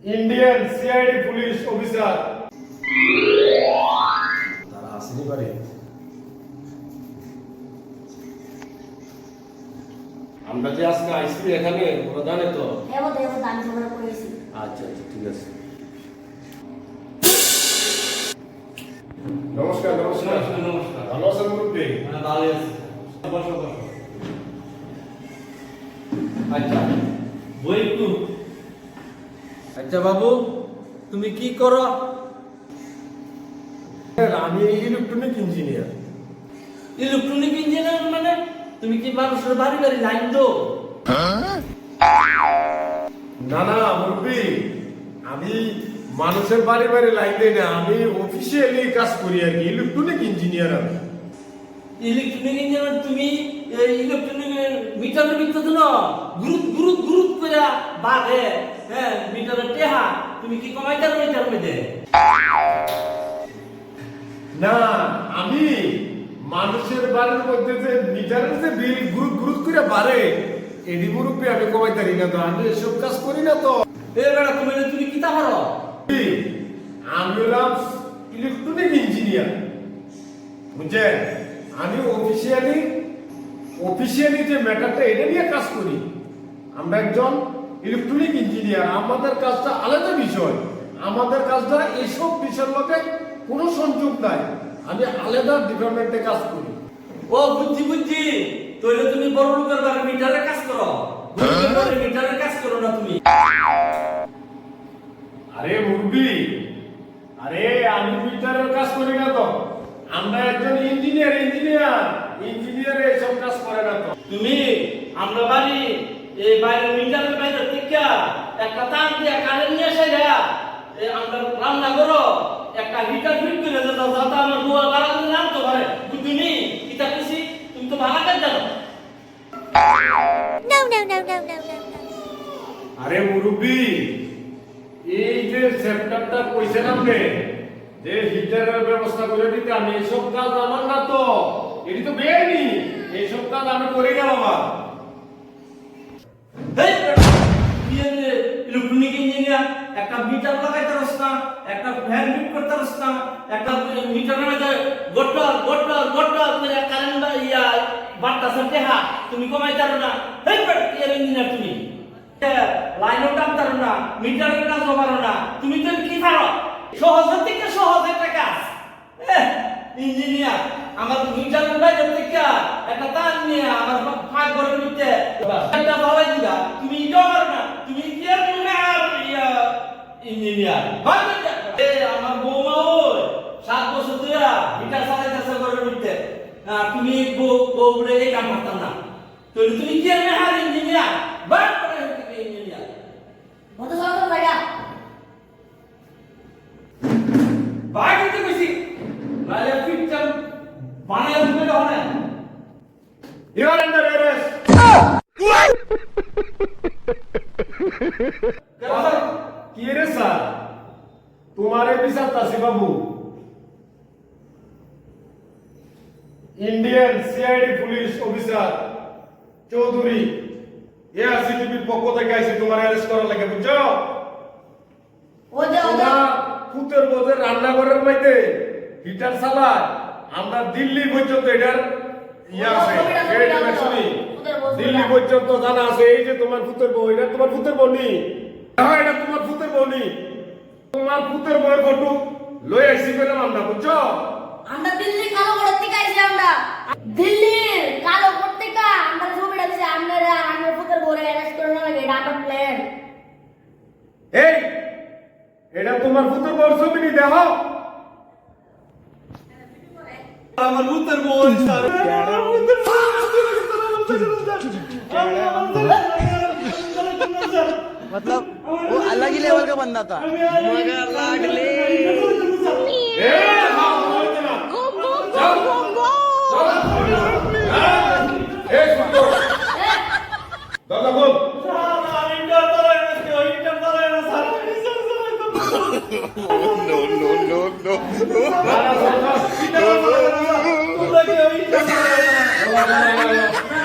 Indian CID police officer তারা আসেনি পারে। আমরা যে আজকে আইসি এখানে ওরা জানে তো। আচ্ছা আচ্ছা ঠিক আছে। নমস্কার নমস্কার নমস্কার। ভালো আছেন মুরব্বী? হ্যাঁ ভালো আছি। বসো বসো। আচ্ছা বই একটু। আচ্ছা বাবু তুমি কি করো? আমি ইলেকট্রনিক ইঞ্জিনিয়ার। ইলেকট্রনিক ইঞ্জিনিয়ার মানে তুমি কি মানুষের বাড়ি বাড়ি লাইন দো? না না মুরব্বী, আমি মানুষের বাড়ি বাড়ি লাইন দেই না, আমি অফিসিয়ালি কাজ করি আর কি। ইলেকট্রনিক ইঞ্জিনিয়ার আমি। ইলেকট্রনিক ইঞ্জিনিয়ার তুমি ইলেকট্রনিক মিটারের ভিতরে না গুরুত গুরুত গুরুত করে বাঁধে। হ্যাঁ মিটারের টেহা তুমি কি কমাইতে পারো মিটার মধ্যে? না আমি মানুষের বাড়ির মধ্যে যে মিটারের যে বিল গুরুত গুরুত করে বাড়ে এডি মুরব্বী আমি কমাই পারি না তো, আমি এসব কাজ করি না তো। এ বেটা তুমি কি তা পারো? আমি হলাম ইলেকট্রনিক ইঞ্জিনিয়ার বুঝছেন। আমি অফিসিয়ালি যে ম্যাটারটা এটা নিয়ে কাজ করি। আমরা একজন ইলেকট্রনিক ইঞ্জিনিয়ার, আমাদের কাজটা আলাদা বিষয়। আমাদের কাজটা এইসব বিষয়ের লোকে কোনো সংযোগ নাই, আমি আলাদা ডিপার্টমেন্টে কাজ করি। ও বুঝছি তাহলে তুমি বড় লোকের বাড়ি মিটারের কাজ করো, গরিবের বাড়ি মিটারের কাজ করো না তুমি। আরে মুরব্বী, আরে আমি মিটারের কাজ করি না তো, আমরা একজন ইঞ্জিনিয়ার এইসব কাজ করে না তো। তুমি আমরা বাড়ি এই বাইরে মিটারের বাইরে থেকে একটা তার দিয়ে কারেন্ট নিয়ে এসে আমরা রান্না করো, একটা হিটার ফিট করে দাও যাতে আমার বউ বাড়াতে নামতে পারে। বুঝুনি এটা খুশি তুমি তো ভালো কাজ জানো। No. আরে মুরব্বী, এই যে সেক্টরটা কইছেন আপনি যে হিটারের ব্যবস্থা করে দিতে, আমি এইসব কাজ আমার না তো, এটি তো বেআইনি। এইসব কাজ আমি করি না বাবা। এই ইলেকট্রনিক ইঞ্জিনিয়ার একটা মিটার লাগাইতে পারছ না, একটা ফ্যান ফিট করতে পারছ না, একটা মিটারের মধ্যে গট্টর করে কারেন্ট ইয়া বাড়তাছে টেহা তুমি কমাইতে পারো না। এই ইঞ্জিনিয়ার তুমি লাইনও টানতে পারো না, মিটারের কাজও পারো না, তুমি তো কি পারো? সহজের থেকে সহজ একটা কাজ। ইঞ্জিনিয়ার আমার মিটারের বাইরে থেকে একটা তার নিয়ে আমার ফাঁক ঘরের ভিতরে একটা ভালাই দিলা, তুমি এটাও পারো না, তুমি কি আর ইঞ্জিনিয়ার? আমার বৌমা ওই 7 বছর ধরে হিটার চালাইতেছে ঘরের ভিতরে, তুমি বউরে এই কাম করতাম না, তুমি কি আর ইঞ্জিনিয়ার? বাদ করে ইঞ্জিনিয়ার বাইরে বেশি নালে ফিটটা বানায় দিলে হবে না। You are under arrest. কি রে স্যার, তোমারে বিচারতাছি বাবু। Indian CID police officer Chowdhury এআরসিটিভির পক্ষ থেকে আইছে তোমার অ্যারেস্ট করার লাগে, বুঝছো? ফুতের বোধে রান্নাঘরের মধ্যে হিটার চালায়, আমরা দিল্লি পর্যন্ত এটার ইয়া আছে, দিল্লি পর্যন্ত জানা আছে। এই যে তোমার ফুতের বউ, এটা তোমার ফুতের বউ নি? হ্যাঁ এটা তোমার ফুতের বউ নি? তোমার ফুতের বউয়ের ফটো লই আইছি পেলাম আমরা, বুঝছো? আমরা দিল্লি কালো কোট থেকে আইছি, আমরা দিল্লির কালো কোট থেকে আমরা ছবিটা দিছি। আপনারা আমার পুত্র বলে অ্যারেস্ট করে না লাগে, এটা আমার প্ল্যান। এই এটা তোমার ফুতের বউর ছবি নি? দেখো আমার উত্তর বল স্যার, मतलब वो अलग ही लेवल का बंदा था मगर लाडले দাদা বল। no